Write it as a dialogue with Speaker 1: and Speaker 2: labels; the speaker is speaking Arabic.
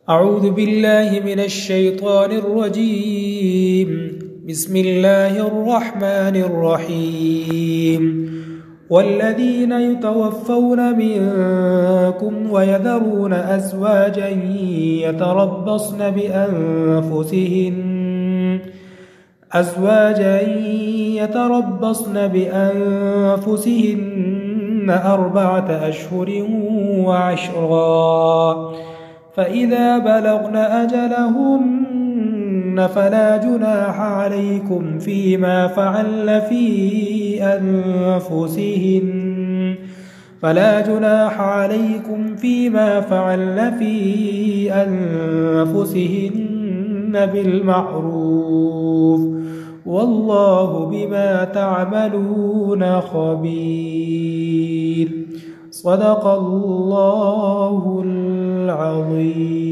Speaker 1: أعوذ بالله من الشيطان الرجيم. بسم الله الرحمن الرحيم. والذين يتوفون منكم ويذرون أزواجا يتربصن بأنفسهن 4 أشهر وعشرا، فإذا بلغن أجلهن فلا جناح عليكم فيما فعلن في أنفسهن بالمعروف، والله بما تعملون خبير. صدق الله العظيم.